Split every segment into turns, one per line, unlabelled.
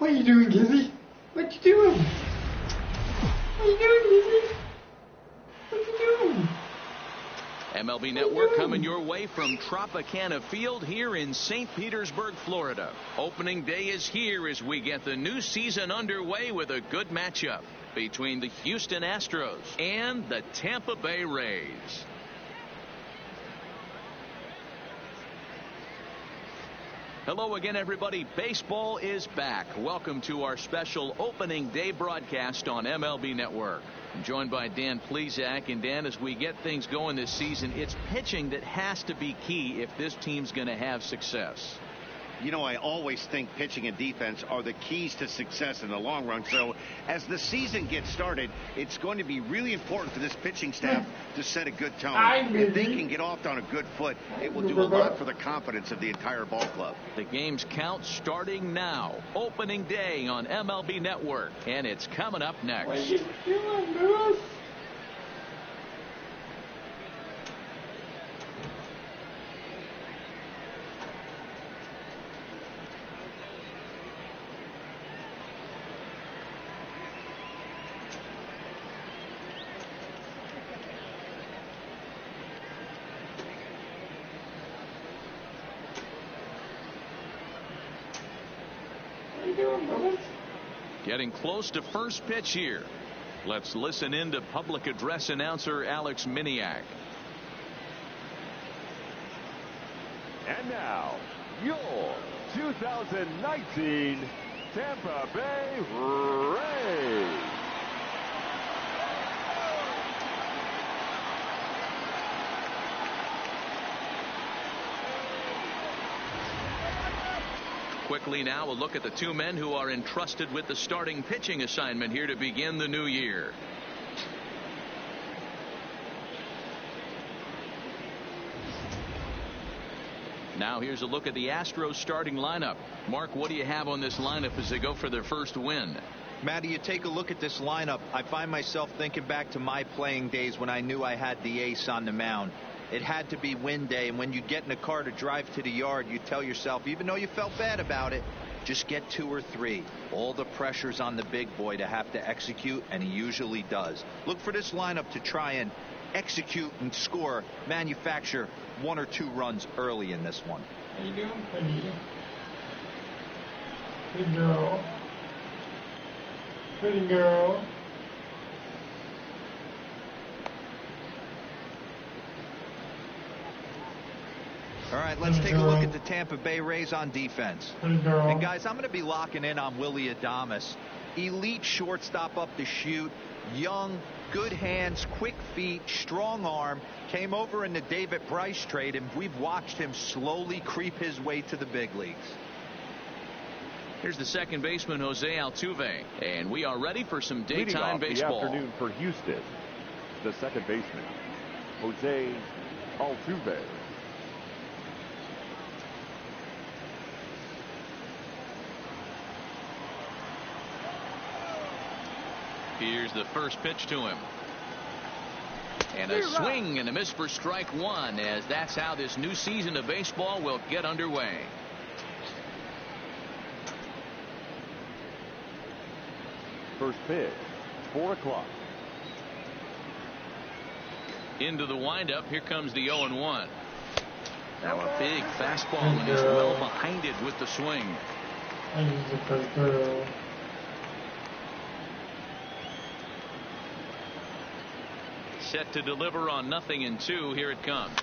What are you doing, Gizzy? What you doing? What are you doing, Gizzy? What you doing?
MLB Network coming your way from Tropicana Field here in St. Petersburg, Florida. Opening day is here as we get the new season underway with a good matchup between the Houston Astros and the Tampa Bay Rays. Hello again, everybody. Baseball is back. Welcome to our special opening day broadcast on MLB Network. I'm joined by Dan Plesac. And Dan, as we get things going this season, it's pitching that has to be key if this team's going to have success.
You know, I always think pitching and defense are the keys to success in the long run. So as the season gets started, it's going to be really important for this pitching staff to set a good tone. If they can get off on a good foot, it will do a lot for the confidence of the entire ball club.
The game's count starting now. Opening day on MLB Network. And it's coming up next.
What are you doing, Bruce?
Getting close to first pitch here. Let's listen in to public address announcer Alex Miniak.
And now, your 2019 Tampa Bay Rays.
Quickly now, a look at the two men who are entrusted with the starting pitching assignment here to begin the new year. Now here's a look at the Astros starting lineup. Mark, what do you have on this lineup as they go for their first win?
Matty, you take a look at this lineup. I find myself thinking back to my playing days when I knew I had the ace on the mound. It had to be win day, and when you get in a car to drive to the yard, you tell yourself, even though you felt bad about it, just get 2 or 3. All the pressure's on the big boy to have to execute, and he usually does. Look for this lineup to try and execute and score, manufacture 1 or 2 runs early in this one.
How you doing, pretty? Good girl. Pretty girl.
All right, let's take a look at the Tampa Bay Rays on defense. And guys, I'm going to be locking in on Willy Adames. Elite shortstop up the chute, young, good hands, quick feet, strong arm. Came over in the David Bryce trade, and we've watched him slowly creep his way to the big leagues.
Here's the second baseman, Jose Altuve, and we are ready for some daytime baseball.
The afternoon for Houston, the second baseman, Jose Altuve.
Here's the first pitch to him. And a swing and a miss for strike 1, as that's how this new season of baseball will get underway.
First pitch, 4 o'clock.
Into the windup. Here comes the 0-1. Now a big fastball, and he's well behind it with the swing.
And he's the first girl.
Set to deliver on 0-2. Here it comes.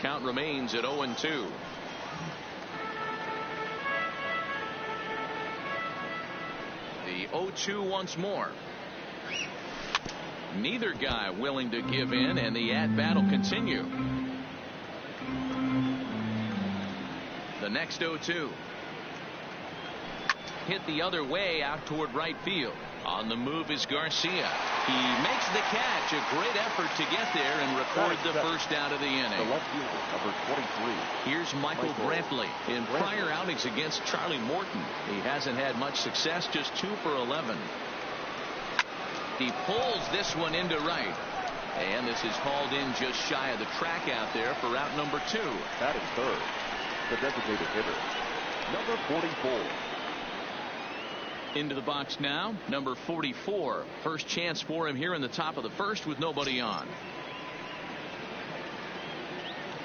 Count remains at 0-2. The 0-2 once more. Neither guy willing to give in, and the at-bat will continue. The next 0-2. Hit the other way out toward right field. On the move is Garcia. He makes the catch. A great effort to get there and record the first out of the inning.
The left fielder, number 23.
Here's Michael Brantley. In prior outings against Charlie Morton, he hasn't had much success, just 2 for 11. He pulls this one into right. And this is hauled in just shy of the track out there for out number 2.
That is third. The designated hitter, number 44.
Into the box now, number 44. First chance for him here in the top of the first with nobody on.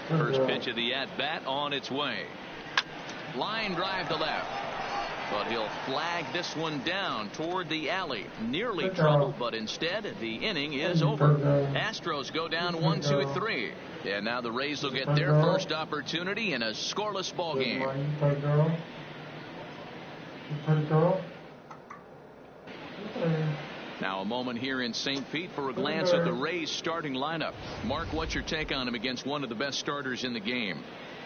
First pitch of the at-bat on its way. Line drive to left. But he'll flag this one down toward the alley. Nearly trouble, but instead the inning is over. Astros go down 1-2-3. And now the Rays will get their first opportunity in a scoreless ball game. Now a moment here in St. Pete for a glance at the Rays starting lineup. Mark, what's your take on him against one of the best starters in the game?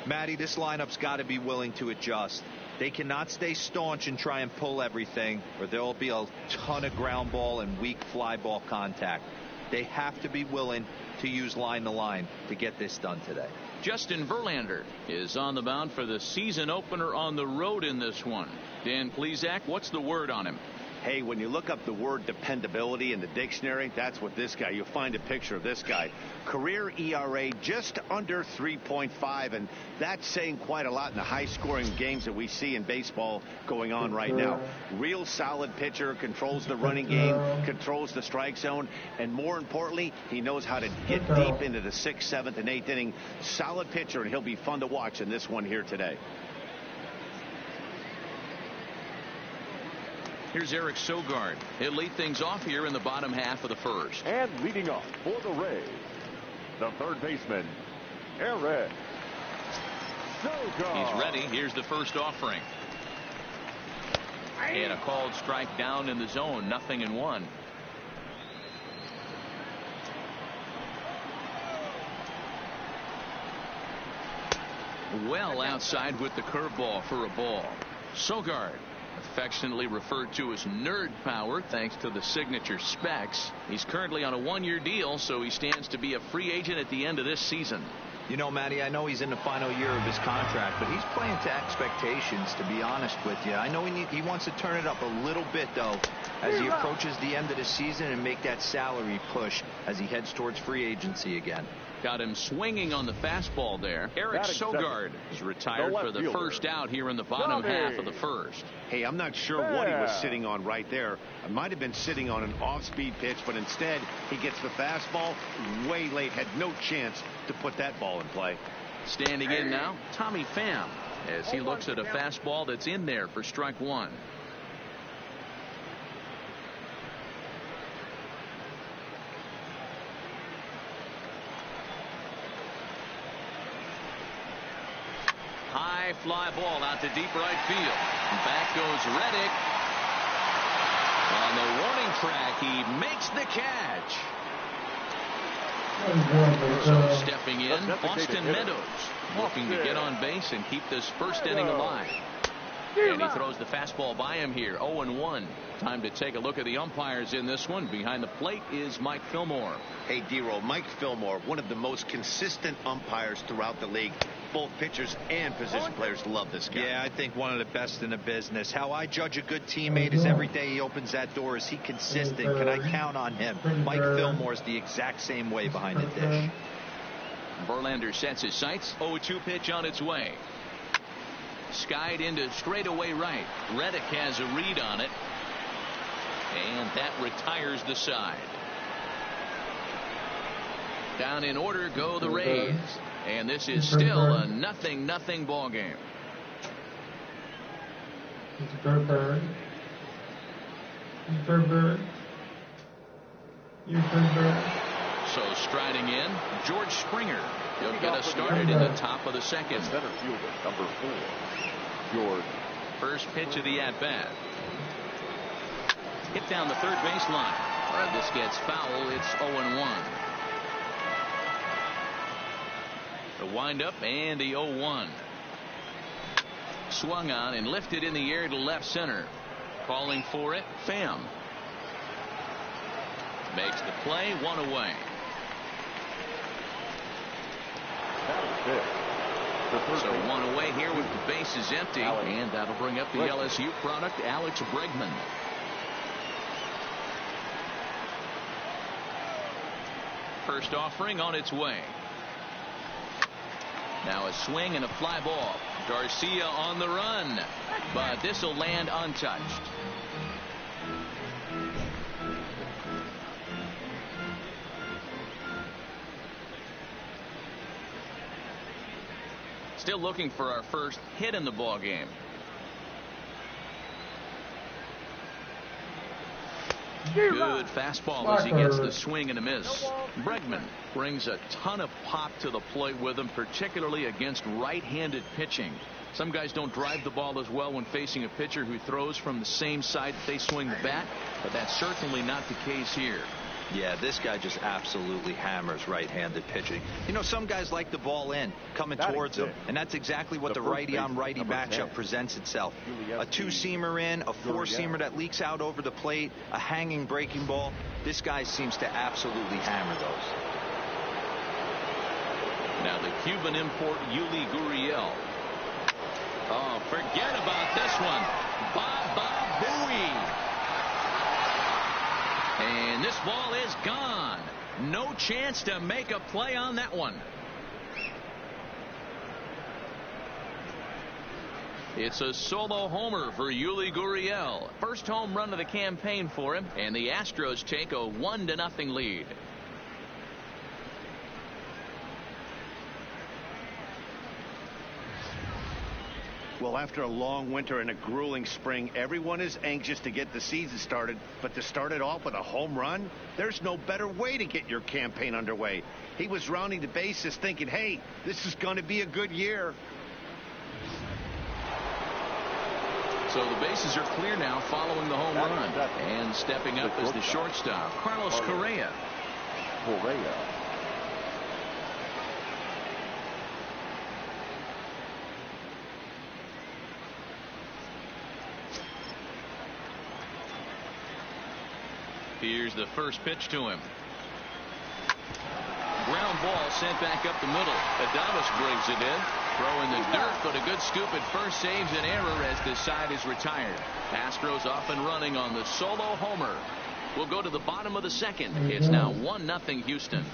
Matty, this lineup's got to be willing to adjust. They cannot stay staunch and try and pull everything, or there will be a ton of ground ball and weak fly ball contact. They have to be willing to use line to line to get this done today.
Justin Verlander is on the mound for the season opener on the road in this one. Dan Plesac, what's the word on him?
Hey, when you look up the word dependability in the dictionary, that's what this guy, you'll find a picture of this guy. Career ERA just under 3.5, and that's saying quite a lot in the high-scoring games that we see in baseball going on right now. Real solid pitcher, controls the running game, controls the strike zone, and more importantly, he knows how to get deep into the 6th, 7th, and 8th inning. Solid pitcher, and he'll be fun to watch in this one here today.
Here's Eric Sogard. He'll lead things off here in the bottom half of the first.
And leading off for the Rays, the third baseman, Eric Sogard.
He's ready. Here's the first offering. And a called strike down in the zone. 0-1. Well outside with the curveball for a ball. Sogard, affectionately referred to as nerd power thanks to the signature specs. He's currently on a one-year deal, so he stands to be a free agent at the end of this season.
You know, Matty, I know he's in the final year of his contract, but he's playing to expectations, to be honest with you. I know he wants to turn it up a little bit, though, as he approaches the end of the season and make that salary push as he heads towards free agency again.
Got him swinging on the fastball there. Eric Sogard is retired for the first out here in the bottom half of the first.
Hey, I'm not sure what he was sitting on right there. It might have been sitting on an off-speed pitch, but instead he gets the fastball way late. Had no chance to put that ball in play.
Standing in now, Tommy Pham, as he looks at a fastball that's in there for strike one. High fly ball out to deep right field. Back goes Reddick. On the warning track, he makes the catch. So stepping in, Austin Meadows looking to get on base and keep this first inning alive. And he throws the fastball by him here. 0-1. Time to take a look at the umpires in this one. Behind the plate is Mike Fillmore.
Hey, D-Roll, Mike Fillmore, one of the most consistent umpires throughout the league. Both pitchers and position players love this guy.
Yeah, I think one of the best in the business. How I judge a good teammate is every day he opens that door. Is he consistent? Can I count on him? Mike Fillmore's the exact same way behind the dish.
Verlander sets his sights. 0-2 pitch on its way. Skied into straightaway right. Reddick has a read on it. And that retires the side. Down in order go the Rays. And this is still a 0-0 ball game. So striding in, George Springer. He'll get us started in the top of the second.
Center fielder, number 4, George.
First pitch of the at-bat. Hit down the third baseline. This gets foul. It's 0-1. The windup and the 0-1. Swung on and lifted in the air to left center. Calling for it, Pham. Makes the play, one away. So one away here with the bases empty. And that'll bring up the LSU product, Alex Bregman. First offering on its way. Now a swing and a fly ball. Garcia on the run, but this will land untouched. Still looking for our first hit in the ball game. Good fastball as he gets the swing and a miss. Bregman brings a ton of pop to the plate with him, particularly against right-handed pitching. Some guys don't drive the ball as well when facing a pitcher who throws from the same side that they swing the bat, but that's certainly not the case here.
Yeah, this guy just absolutely hammers right-handed pitching. You know, some guys like the ball in, coming towards them, and that's exactly what the righty-on-righty matchup presents itself. A two-seamer in, a four-seamer that leaks out over the plate, a hanging breaking ball. This guy seems to absolutely hammer those.
Now the Cuban import, Yuli Gurriel. Oh, forget about this one. Baba Booey. And this ball is gone. No chance to make a play on that one. It's a solo homer for Yuli Gurriel. First home run of the campaign for him, and the Astros take a 1-0 lead.
Well, after a long winter and a grueling spring, everyone is anxious to get the season started. But to start it off with a home run, there's no better way to get your campaign underway. He was rounding the bases thinking, hey, this is going to be a good year.
So the bases are clear now following the home run. And stepping up is the shortstop, Carlos Correa. Here's the first pitch to him. Ground ball sent back up the middle. Adames brings it in. Throw in the dirt, but a good scoop at first saves an error as this side is retired. Astros off and running on the solo homer. We'll go to the bottom of the second. It's now 1-0 Houston.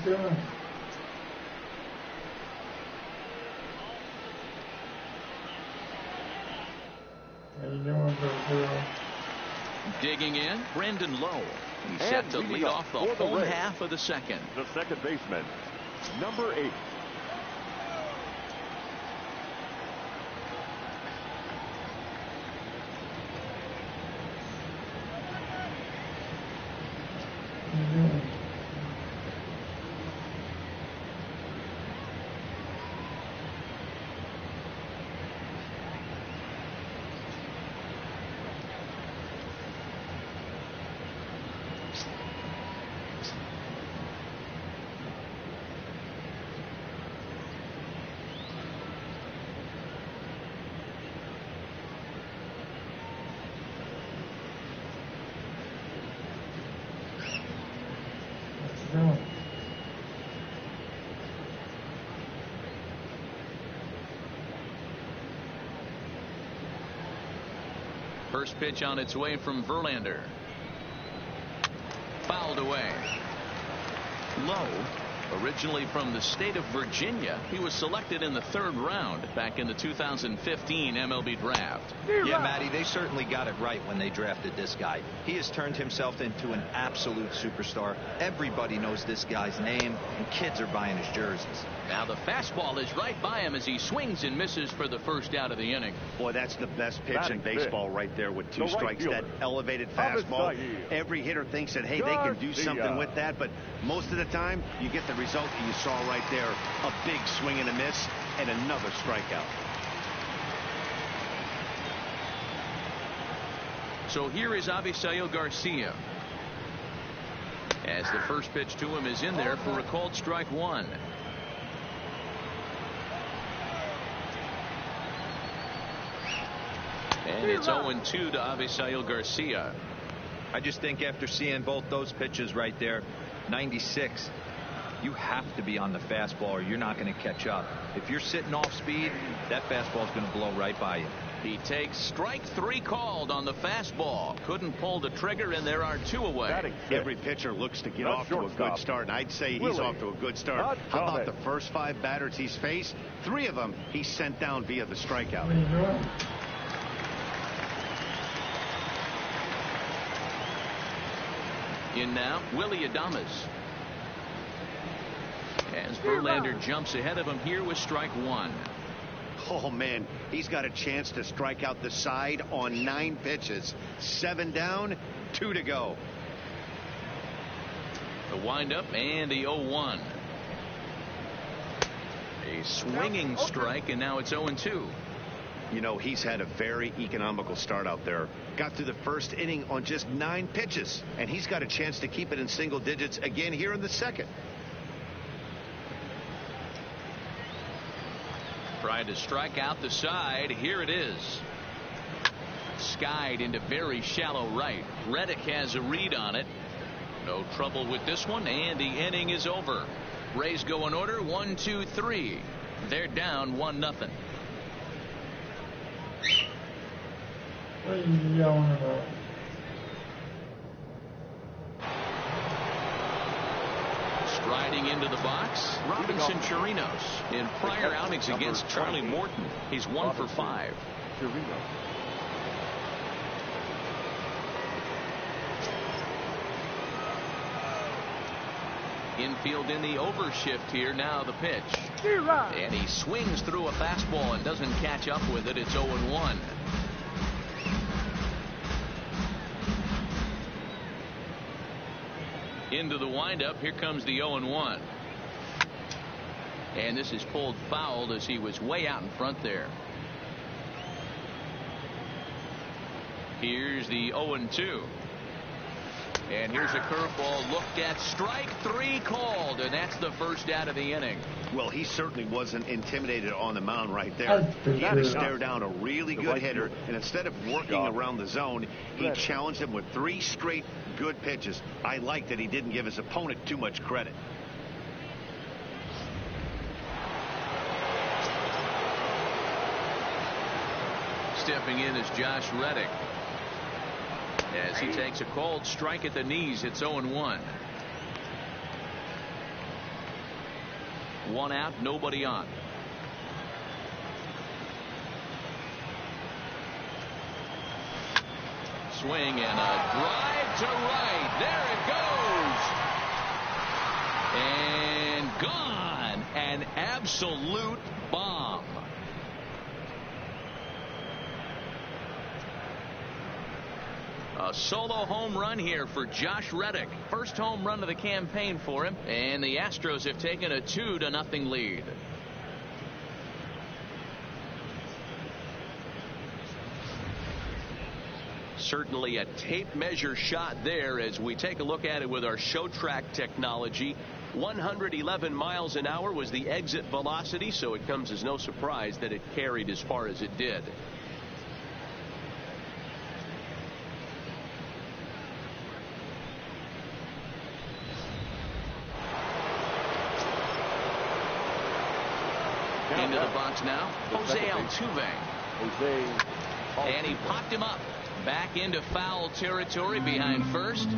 Digging in, Brandon Lowe. He's set to lead off the whole half of the second.
The second baseman, number 8.
First pitch on its way from Verlander. Fouled away. Lowe, originally from the state of Virginia, he was selected in the 3rd round back in the 2015 MLB draft.
Yeah, Matty, they certainly got it right when they drafted this guy. He has turned himself into an absolute superstar. Everybody knows this guy's name, and kids are buying his jerseys.
Now the fastball is right by him as he swings and misses for the first out of the inning.
Boy, that's the best pitch in baseball right there with 2 strikes. That elevated fastball. Every hitter thinks that, hey, they can do something with that, but most of the time you get the result that you saw right there. A big swing and a miss and another strikeout.
So here is Avisail Garcia. As the first pitch to him is in there for a called strike 1. And it's 0-2 to Avisail Garcia.
I just think after seeing both those pitches right there, 96, you have to be on the fastball or you're not going to catch up. If you're sitting off speed, that fastball is going to blow right by you.
He takes strike 3 called on the fastball. Couldn't pull the trigger, and there are 2 away.
Every pitcher looks to get off to a good start, and I'd say he's off to a good start. How about the first 5 batters he's faced? 3 of them he sent down via the strikeout.
In now, Willie Adames. As Verlander jumps ahead of him here with strike 1.
Oh, man, he's got a chance to strike out the side on 9 pitches. 7 down, 2 to go.
The windup and the 0-1. A swinging strike, and now it's 0-2.
You know, he's had a very economical start out there. Got through the first inning on just 9 pitches, and he's got a chance to keep it in single digits again here in the second.
Tried to strike out the side. Here it is. Skied into very shallow right. Reddick has a read on it. No trouble with this one, and the inning is over. Rays go in order, 1, 2, 3. They're down 1-0.
What are you yelling about?
Striding into the box, Robinson Chirinos. In prior outings against Charlie Morton, he's 1 for 5. Infield in the overshift here. Now the pitch. And he swings through a fastball and doesn't catch up with it. It's 0-1. Into the windup. Here comes the 0-1. And this is pulled foul as he was way out in front there. Here's the 0-2. And here's a curveball looked at. Strike 3 called, and that's the first out of the inning.
Well, he certainly wasn't intimidated on the mound right there. He had to stare down a really good hitter, and instead of working around the zone, he challenged him with 3 straight good pitches. I like that he didn't give his opponent too much credit.
Stepping in is Josh Reddick. As he takes a cold strike at the knees, it's 0-1. 1 out, nobody on. Swing and a drive to right. There it goes. And gone. An absolute bomb. A solo home run here for Josh Reddick. First home run of the campaign for him, and the Astros have taken a 2-0 lead. Certainly a tape measure shot there as we take a look at it with our show track technology. 111 miles an hour was the exit velocity, so it comes as no surprise that it carried as far as it did. Into the box now, Jose Altuve. And he popped him up. Back into foul territory behind first,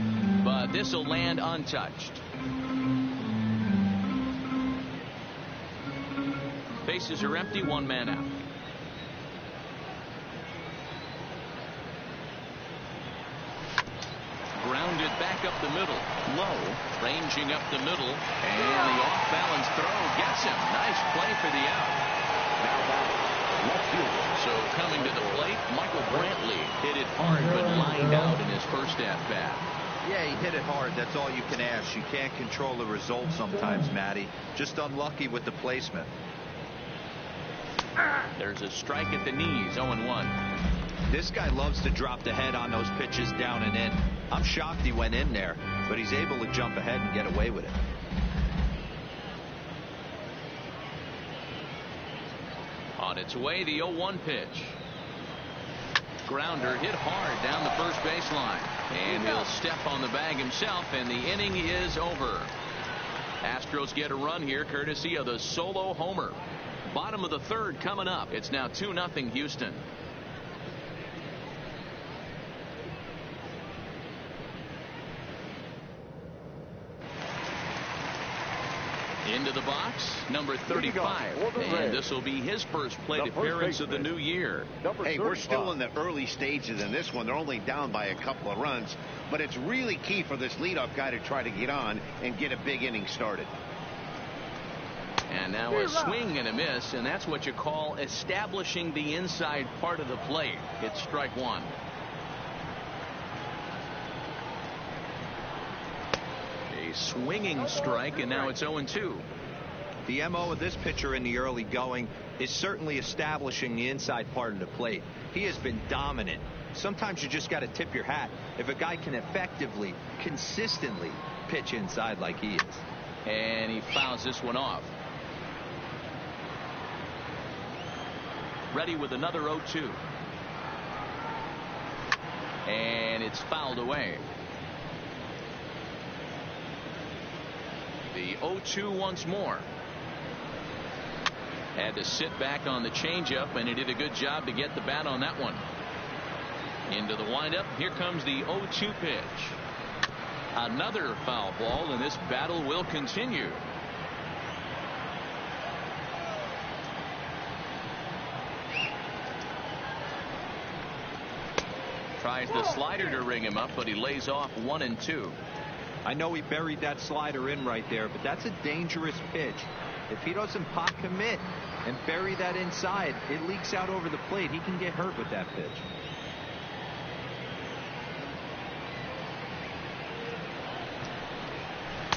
but this will land untouched. Bases are empty, 1 man out. Grounded back up the middle. Low, ranging up the middle, and the off-balance throw gets him. Nice play for the out. So coming to the plate, Michael Brantley hit it hard but lined out in his first at-bat.
Yeah, he hit it hard. That's all you can ask. You can't control the result sometimes, Matty. Just unlucky with the placement.
There's a strike at the knees, 0-1.
This guy loves to drop the head on those pitches down and in. I'm shocked he went in there, but he's able to jump ahead and get away with it.
On its way, the 0-1 pitch. Grounder hit hard down the first baseline. And he'll step on the bag himself, and the inning is over. Astros get a run here courtesy of the solo homer. Bottom of the third coming up. It's now 2-0 Houston. Into the box, number 35. And this will be his first plate appearance of the new year.
Hey, we're still in the early stages in this one. They're only down by a couple of runs. But it's really key for this leadoff guy to try to get on and get a big inning started.
And now a swing and a miss, and that's what you call establishing the inside part of the plate. It's strike one. A swinging strike, and now it's 0-2.
The MO of this pitcher in the early going is certainly establishing the inside part of the plate. He has been dominant. Sometimes you just got to tip your hat if a guy can effectively, consistently pitch inside like he is.
And he fouls this one off. Ready with another 0-2. And it's fouled away. The 0-2 once more. Had to sit back on the changeup, and he did a good job to get the bat on that one. Into the windup. Here comes the 0-2 pitch. Another foul ball, and this battle will continue. Tries the slider to ring him up, but he lays off 1-2.
I know he buried that slider in right there, but that's a dangerous pitch. If he doesn't pop commit and bury that inside, it leaks out over the plate. He can get hurt with that pitch.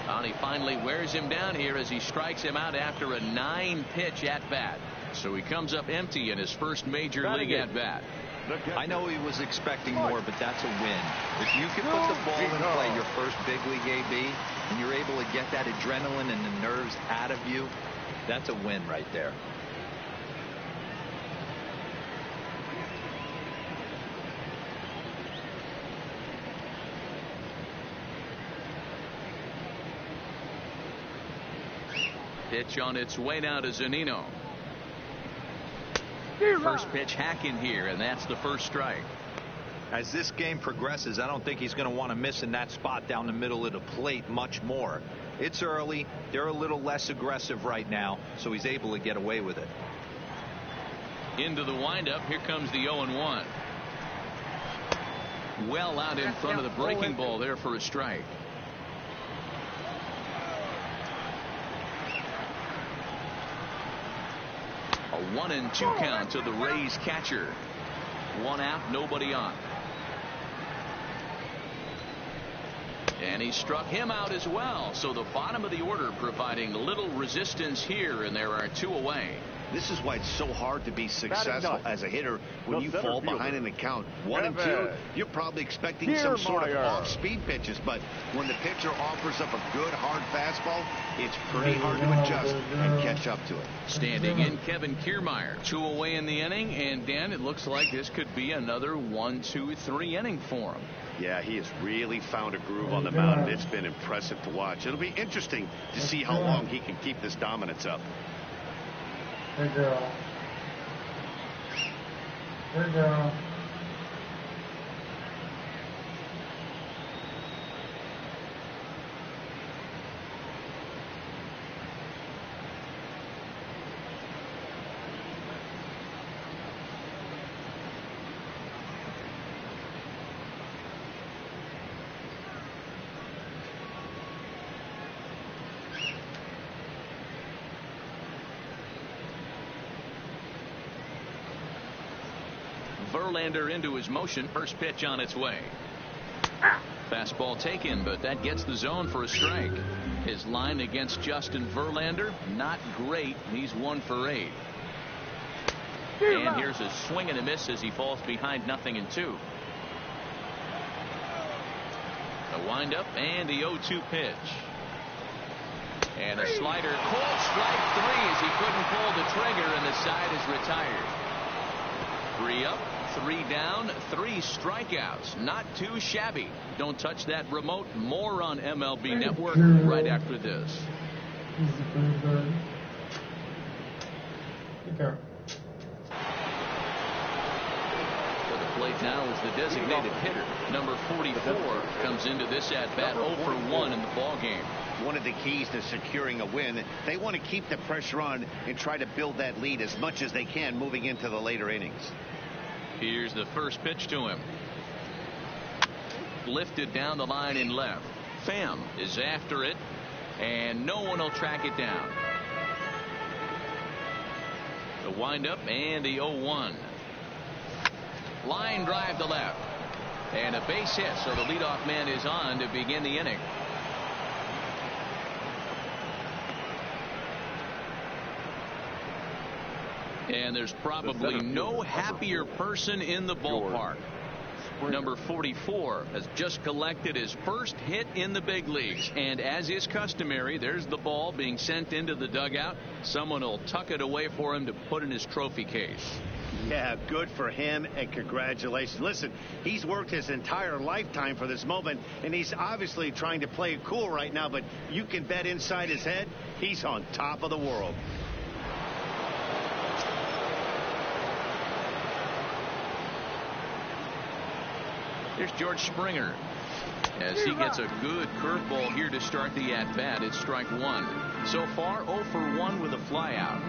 And he finally wears him down here as he strikes him out after a 9-pitch at bat. So he comes up empty in his first major league at bat.
I know he was expecting more, but that's a win. If you can put the ball in play your first big league AB and you're able to get that adrenaline and the nerves out of you, that's a win right there.
Pitch on its way now to Zunino. First pitch hacking here, and that's the first strike.
As this game progresses, I don't think he's going to want to miss in that spot down the middle of the plate much more. It's early. They're a little less aggressive right now, so he's able to get away with it.
Into the windup. Here comes the 0-1. Well out in front of the breaking ball there for a strike. A 1-2 count to the Rays catcher. One out, nobody on. And he struck him out as well. So the bottom of the order providing little resistance here, and there are 2 away.
This is why it's so hard to be successful as a hitter when you fall behind in the count 1-2. You're probably expecting some sort of off-speed pitches, but when the pitcher offers up a good hard fastball, it's pretty hard to adjust and catch up to it.
Standing in Kevin Kiermaier, 2 away in the inning, and Dan, it looks like this could be another 1-2-3 inning for him.
Yeah, he has really found a groove on the mound, and it's been impressive to watch. It'll be interesting to see how long he can keep this dominance up.
Good girl. Good girl.
Verlander into his motion. First pitch on its way. Fastball taken, but that gets the zone for a strike. His line against Justin Verlander, not great. He's 1 for 8. And here's a swing and a miss as he falls behind 0-2. The windup and the 0-2 pitch. And a slider. Called strike 3 as he couldn't pull the trigger, and the side is retired. 3 up, 3 down, 3 strikeouts. Not too shabby. Don't touch that remote. More on MLB Network right after this.
Okay.
To the plate now is the designated hitter. Number 44 comes into this at-bat 0 for 1 in the ballgame.
One of the keys to securing a win, they want to keep the pressure on and try to build that lead as much as they can moving into the later innings.
Here's the first pitch to him. Lifted down the line in left. Pham is after it, and no one will track it down. The windup and the 0-1. Line drive to left. And a base hit, so the leadoff man is on to begin the inning. And there's probably no happier person in the ballpark. Number 44 has just collected his first hit in the big leagues. And as is customary, there's the ball being sent into the dugout. Someone will tuck it away for him to put in his trophy case.
Yeah, good for him, and congratulations. Listen, he's worked his entire lifetime for this moment, and he's obviously trying to play it cool right now, but you can bet inside his head, he's on top of the world.
Here's George Springer as he gets a good curveball here to start the at-bat. It's strike one. So far, 0 for 1 with a flyout.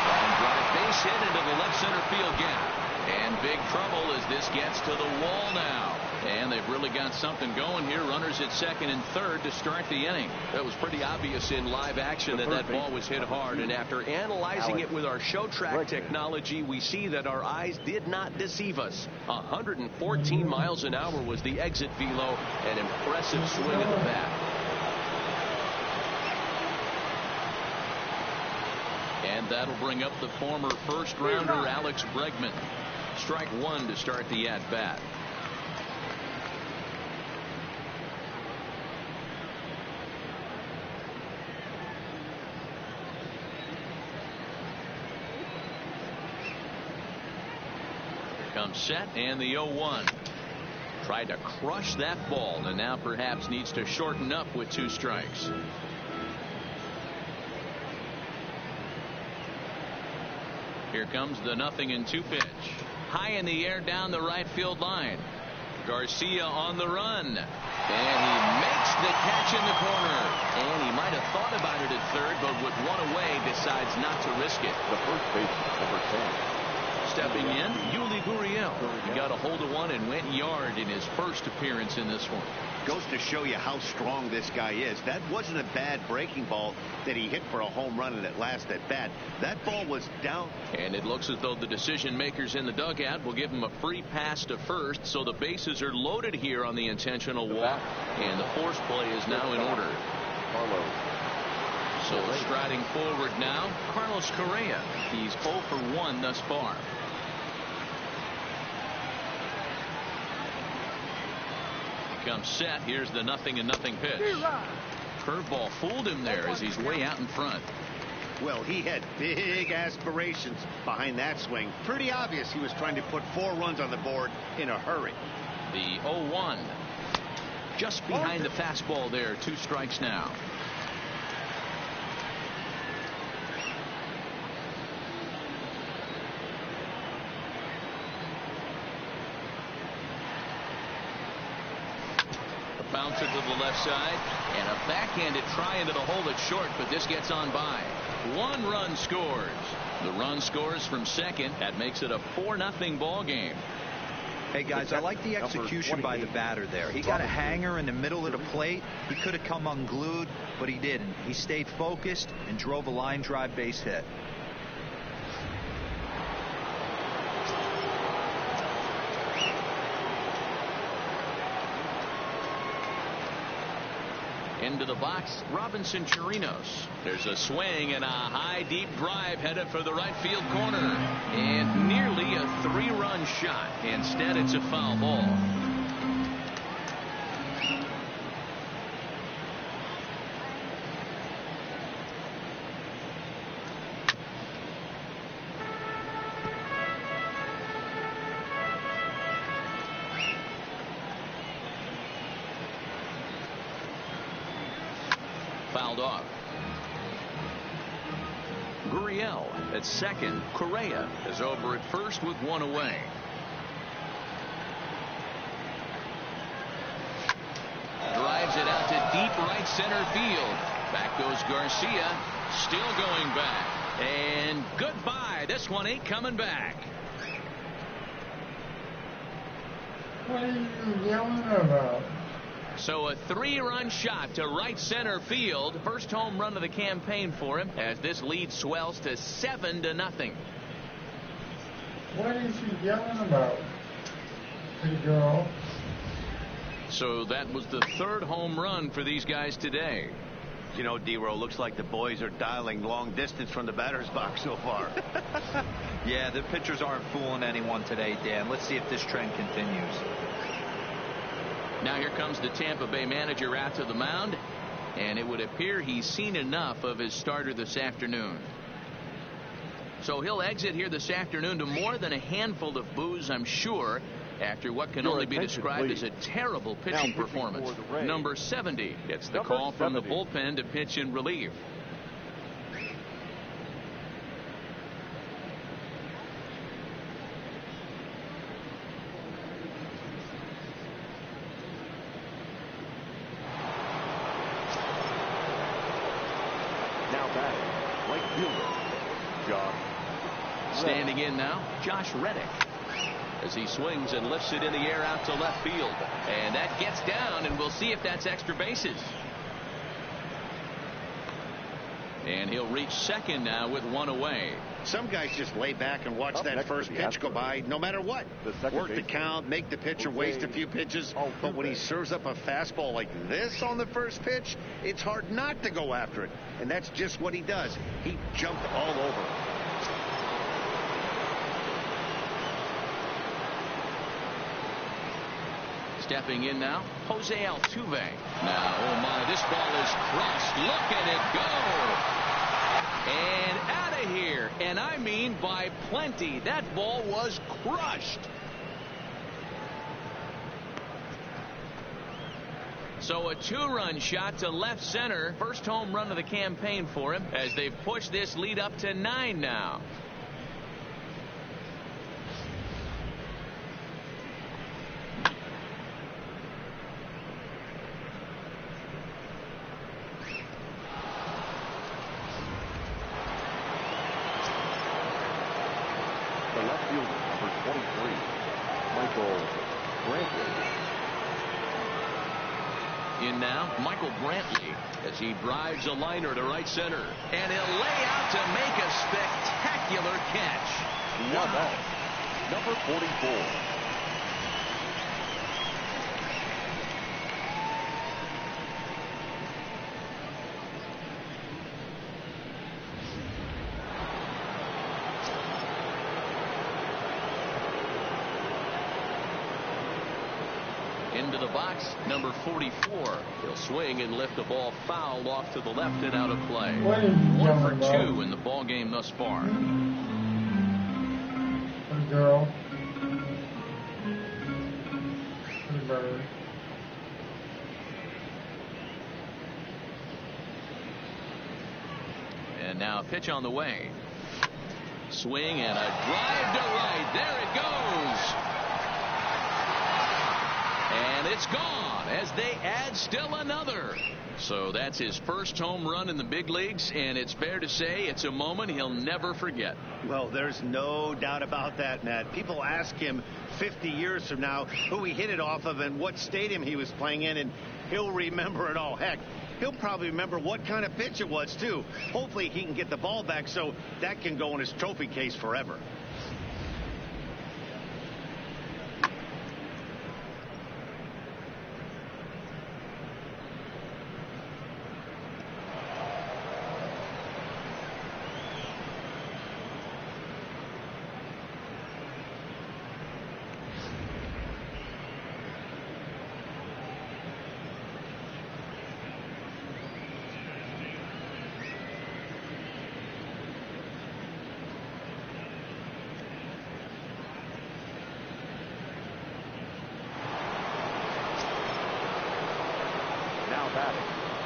Line drive base hit into the left center field gap. And big trouble as this gets to the wall now. And they've really got something going here. Runners at second and third to start the inning.
It was pretty obvious in live action that ball was hit hard. And after analyzing it with our show track technology, we see that our eyes did not deceive us. 114 miles an hour was the exit velo. An impressive swing of the bat.
And that'll bring up the former first rounder Alex Bregman. Strike one to start the at bat. Comes set and the 0-1. Tried to crush that ball and now perhaps needs to shorten up with 2 strikes. Here comes the 0-2 pitch. High in the air down the right field line. Garcia on the run. And he makes the catch in the corner. And he might have thought about it at third, but with one away decides not to risk it.
The first baseman, number 10.
Stepping in, Yuli Gurriel. He got a hold of one and went yard in his first appearance in this one.
Goes to show you how strong this guy is. That wasn't a bad breaking ball that he hit for a home run in that last at bat. That ball was down.
And it looks as though the decision makers in the dugout will give him a free pass to first, so the bases are loaded here on the intentional walk, and the force play is now in order. So striding forward now, Carlos Correa. He's 0 for 1 thus far. Comes set. Here's the 0-0 pitch. Curveball fooled him there as he's way out in front.
Well, he had big aspirations behind that swing. Pretty obvious he was trying to put 4 runs on the board in a hurry.
The 0-1. Just behind the fastball there. 2 strikes now. Bouncer to the left side, and a backhanded try into the hole at short, but this gets on by. 1 run scores. The run scores from second. That makes it a 4-0 ball game.
Hey guys, I like the execution by the batter there. He got a hanger in the middle of the plate. He could have come unglued, but he didn't. He stayed focused and drove a line drive base hit.
Into the box, Robinson Chirinos. There's a swing and a high deep drive headed for the right field corner. And nearly a 3-run shot. Instead, it's a foul ball. Fouled off. Gurriel at second. Correa is over at first with 1 away. Drives it out to deep right center field. Back goes Garcia. Still going back. And goodbye. This one ain't coming back.
What are you yelling about?
So a 3-run shot to right center field. First home run of the campaign for him as this lead swells to 7-0.
What is he yelling about? Hey, girl.
So that was the 3rd home run for these guys today.
You know, D-Row, looks like the boys are dialing long distance from the batter's box so far.
Yeah, the pitchers aren't fooling anyone today, Dan. Let's see if this trend continues.
Now here comes the Tampa Bay manager out to the mound, and it would appear he's seen enough of his starter this afternoon. So he'll exit here this afternoon to more than a handful of boos, I'm sure, after what can only be described as a terrible pitching performance. Number 70 gets the call from the bullpen to pitch in relief.
Now batting, right fielder, Josh.
Standing in now, Josh Reddick, as he swings and lifts it in the air out to left field. And that gets down, and we'll see if that's extra bases. And he'll reach second now with 1 away.
Some guys just lay back and watch that first pitch go by no matter what. Work the count, make the pitcher waste a few pitches. But when he serves up a fastball like this on the first pitch, it's hard not to go after it. And that's just what he does. He jumped all over it.
Stepping in now, Jose Altuve. Now, oh my, this ball is crossed. Look at it go. And out of here. And I mean by plenty. That ball was crushed. So a 2-run shot to left center. First home run of the campaign for him as they've pushed this lead up to 9 now.
The left fielder, number 23, Michael Brantley.
In now, Michael Brantley as he drives a liner to right center. And he'll lay out to make a spectacular catch.
Now that, number 44.
Into the box, number 44. He'll swing and lift the ball foul off to the left and out of play. 1 for 2 in the ball game thus far.
Good girl. Good bird.
And now a pitch on the way. Swing and a drive to right. There it goes. And it's gone as they add still another. So that's his first home run in the big leagues, and it's fair to say it's a moment he'll never forget.
Well, there's no doubt about that, Matt. People ask him 50 years from now who he hit it off of and what stadium he was playing in, and he'll remember it all. Heck, he'll probably remember what kind of pitch it was, too. Hopefully he can get the ball back so that can go in his trophy case forever.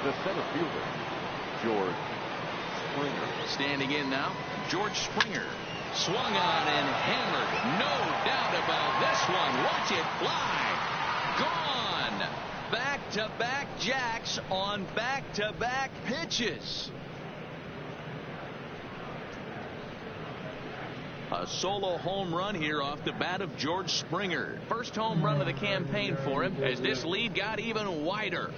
The center fielder, George Springer.
Standing in now, George Springer. Swung on and hammered. No doubt about this one. Watch it fly. Gone. Back-to-back jacks on back-to-back pitches. A solo home run here off the bat of George Springer. First home run of the campaign for him as this lead got even wider.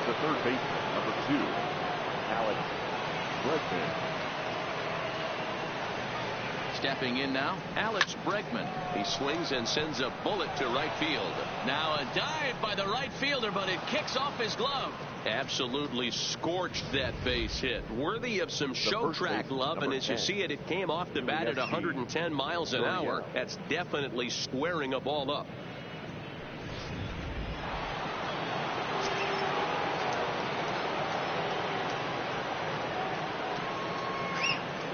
The third baseman, number 2, Alex Bregman.
Stepping in now, Alex Bregman.
He swings and sends a bullet to right field.
Now a dive by the right fielder, but it kicks off his glove.
Absolutely scorched that base hit. Worthy of some show track love, and as you see it, it came off the bat at 110 miles an hour. That's definitely squaring a ball up.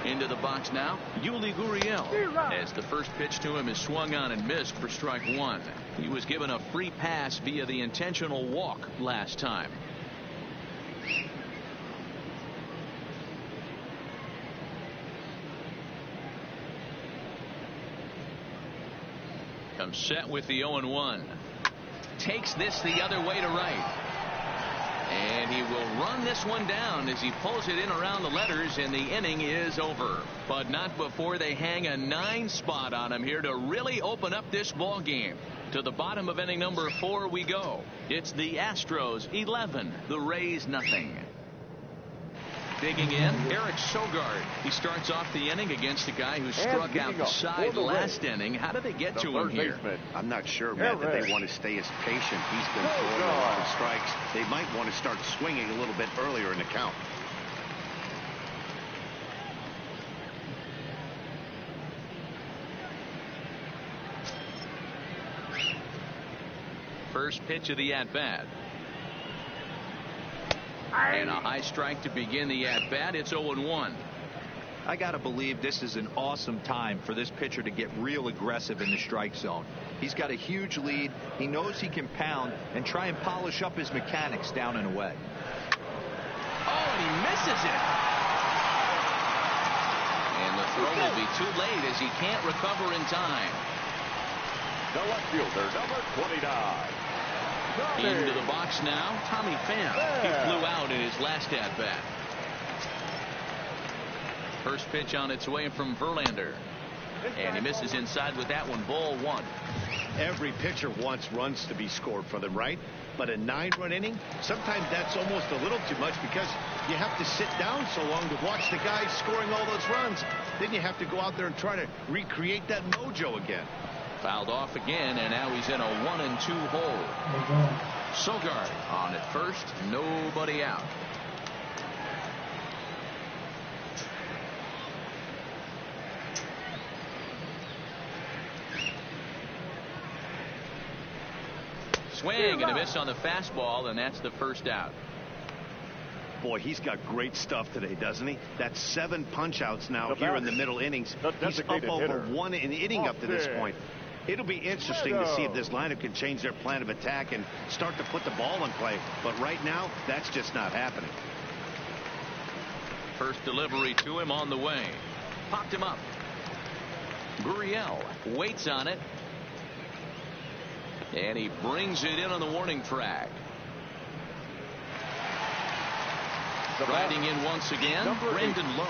Into the box now, Yuli Gurriel, as the first pitch to him is swung on and missed for strike 1. He was given a free pass via the intentional walk last time. Comes set with the 0-1. Takes this the other way to right. And he will run this one down as he pulls it in around the letters, and the inning is over. But not before they hang a 9 spot on him here to really open up this ball game. To the bottom of inning number 4 we go. It's the Astros 11, the Rays nothing. Digging in, Eric Sogard. He starts off the inning against a guy who struck out the side last inning. How did they get to him here?
I'm not sure, Matt, that they want to stay as patient. He's been throwing a lot of strikes. They might want to start swinging a little bit earlier in the count.
First pitch of the at-bat. And a high strike to begin the at-bat. It's 0-1.
I got to believe this is an awesome time for this pitcher to get real aggressive in the strike zone. He's got a huge lead. He knows he can pound and try and polish up his mechanics down and away.
Oh, and he misses it. And the throw will be too late as he can't recover in time.
The left fielder, number 29.
Into the box now, Tommy Pham. He flew out in his last at-bat. First pitch on its way from Verlander. And he misses inside with that one, ball 1.
Every pitcher wants runs to be scored for them, right? But a 9-run inning, sometimes that's almost a little too much because you have to sit down so long to watch the guys scoring all those runs. Then you have to go out there and try to recreate that mojo again.
Fouled off again, and now he's in a 1-2 hole. Sogard on at first, nobody out. Swing and a miss on the fastball, and that's the first out.
Boy, he's got great stuff today, doesn't he? That's 7 punch-outs now here in the middle innings. He's up over 1 inning up to this point. It'll be interesting to see if this lineup can change their plan of attack and start to put the ball in play. But right now, that's just not happening.
First delivery to him on the way. Popped him up. Gurriel waits on it. And he brings it in on the warning track. Riding in once again, Brandon Lowe.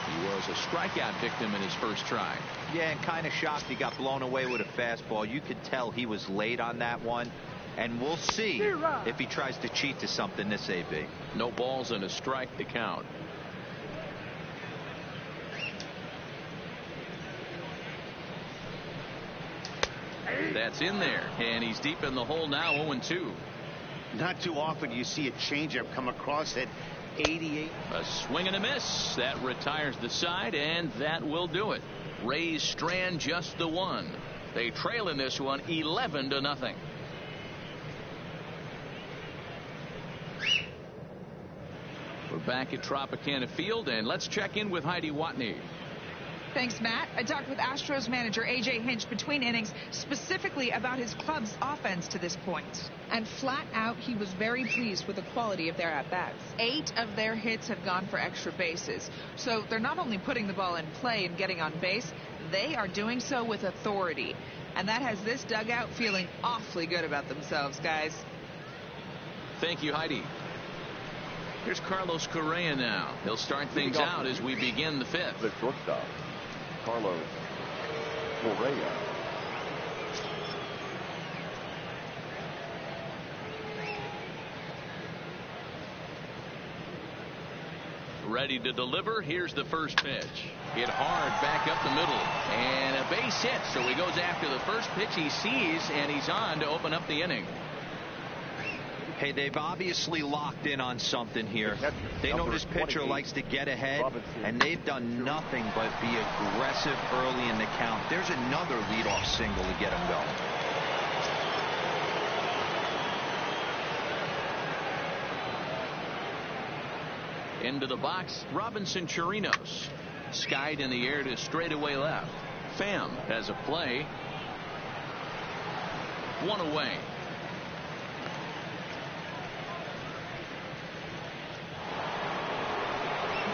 He was a strikeout victim in his first try.
Yeah, and kind of shocked he got blown away with a fastball. You could tell he was late on that one. And we'll see if he tries to cheat to something this AB.
No balls and a strike to count. That's in there, and he's deep in the hole now, 0-2.
Not too often you see a changeup come across at 88.
A swing and a miss. That retires the side, and that will do it. Rays strand just the 1. They trail in this one 11-0. We're back at Tropicana Field, and let's check in with Heidi Watney.
Thanks, Matt. I talked with Astros manager A.J. Hinch between innings specifically about his club's offense to this point. And flat out, he was very pleased with the quality of their at-bats. 8 of their hits have gone for extra bases. So they're not only putting the ball in play and getting on base, they are doing so with authority. And that has this dugout feeling awfully good about themselves, guys.
Thank you, Heidi. Here's Carlos Correa now. He'll start things out as we begin the 5th.
The shortstop, Carlos Correa.
Ready to deliver. Here's the first pitch. Hit hard back up the middle. And a base hit. So he goes after the first pitch he sees, and he's on to open up the inning.
Hey, they've obviously locked in on something here. They know this pitcher likes to get ahead, and they've done nothing but be aggressive early in the count. There's another leadoff single to get him going.
Into the box, Robinson Chirinos. Skied in the air to straightaway left. Pham has a play. 1 away.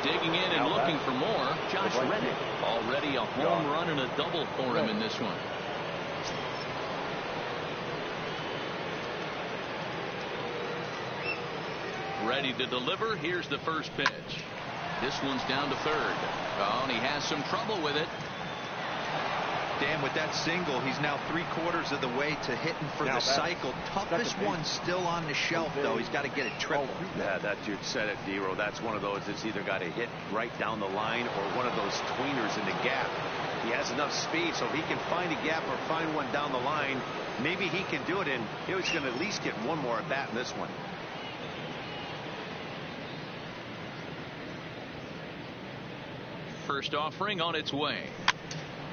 Digging in and looking for more, Josh Reddick. Already a home run and a double for him in this one. Ready to deliver. Here's the first pitch. This one's down to third. Oh, and he has some trouble with it.
Dan, with that single, he's now 3/4 of the way to hitting for the cycle. Toughest one still on the shelf, though. He's got to get it triple.
Yeah, that's, you said it, D-Row. That's one of those that's either got to hit right down the line or one of those tweeners in the gap. He has enough speed, so if he can find a gap or find one down the line, maybe he can do it, and he's going to at least get one more at bat in this one.
First offering on its way.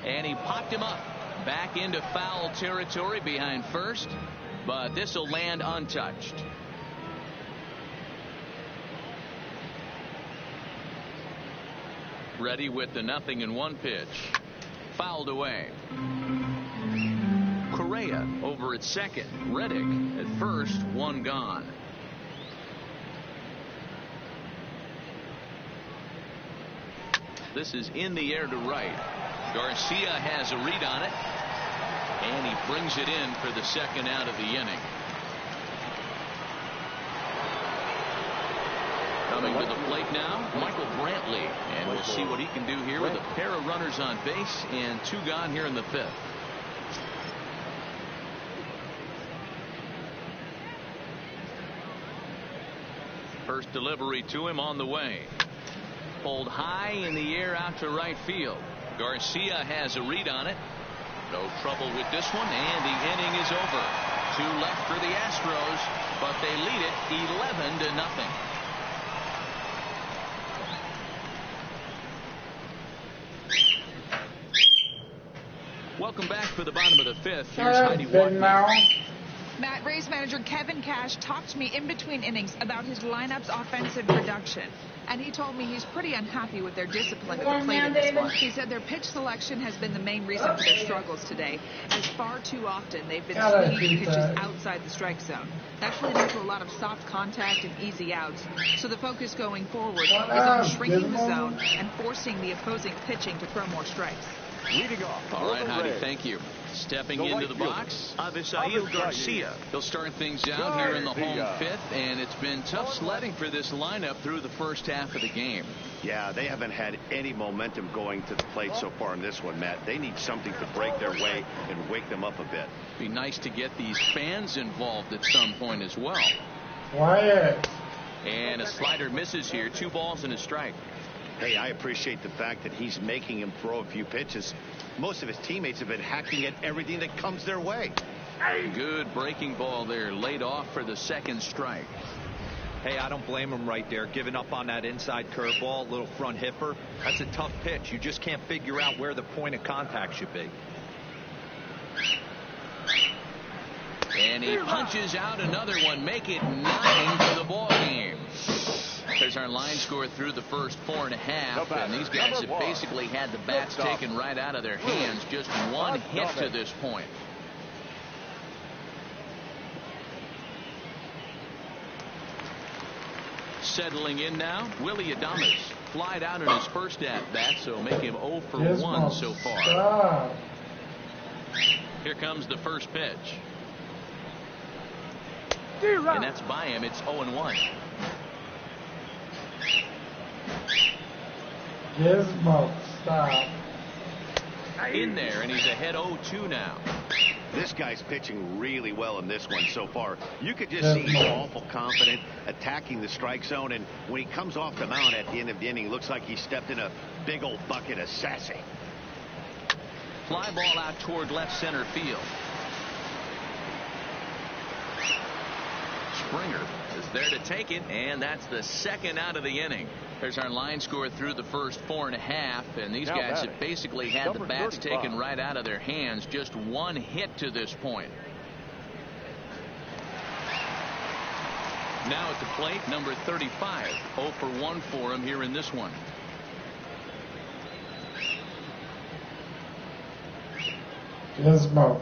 And he popped him up back into foul territory behind first, but this will land untouched. Ready with the 0-1 pitch. Fouled away. Correa over at second. Reddick at first. 1 gone. This is in the air to right. Garcia has a read on it, and he brings it in for the second out of the inning. Coming to the plate now, Michael Brantley, and we'll see what he can do here with a pair of runners on base and 2 gone here in the 5th. First delivery to him on the way. Pulled high in the air out to right field. Garcia has a read on it. No trouble with this one, and the inning is over. 2 left for the Astros, but they lead it 11-0. Welcome back for the bottom of the 5th. Here's Heidi Watson.
Matt, Rays manager Kevin Cash talked to me in between innings about his lineup's offensive production. And he told me he's pretty unhappy with their discipline at the plate in this one. He said their pitch selection has been the main reason for their struggles today, as far too often they've been swinging pitches outside the strike zone. That's leading to a lot of soft contact and easy outs. So the focus going forward is on shrinking the zone and forcing the opposing pitching to throw more strikes.
Leading off.
All right, Heidi, thank you. Stepping into the box, Avisail Garcia. He'll start things out here in the home 5th, and it's been tough sledding for this lineup through the first half of the game.
Yeah, they haven't had any momentum going to the plate so far in this one, Matt. They need something to break their way and wake them up a bit.
Be nice to get these fans involved at some point as well.
Quiet.
And a slider misses here. 2 balls and a strike.
Hey, I appreciate the fact that he's making him throw a few pitches. Most of his teammates have been hacking at everything that comes their way.
Good breaking ball there, laid off for the 2nd strike.
Hey, I don't blame him right there, giving up on that inside curveball, little front hipper. That's a tough pitch. You just can't figure out where the point of contact should be.
And he punches out another one, make it 9 for the ball game. There's our line score through the first 4.5, and these guys have basically had the bats taken right out of their hands. Just one hit to this point. Settling in now, Willie Adames. Flied out in his first at-bat, so make him 0 for 1 so far. Here comes the first pitch. And that's by him. It's 0-1.
Gizmo, stop.
In there, and he's ahead 0-2 now.
This guy's pitching really well in this one so far. You could just see he's awful confident, attacking the strike zone, and when he comes off the mound at the end of the inning, looks like he stepped in a big old bucket of sassy.
Fly ball out toward left center field. Springer is there to take it, and that's the second out of the inning. There's our line score through the first 4.5, and these guys have basically had the bats taken right out of their hands. Just one hit to this point. Now at the plate, number 35. 0 for 1 for him here in this one.
Gizmo.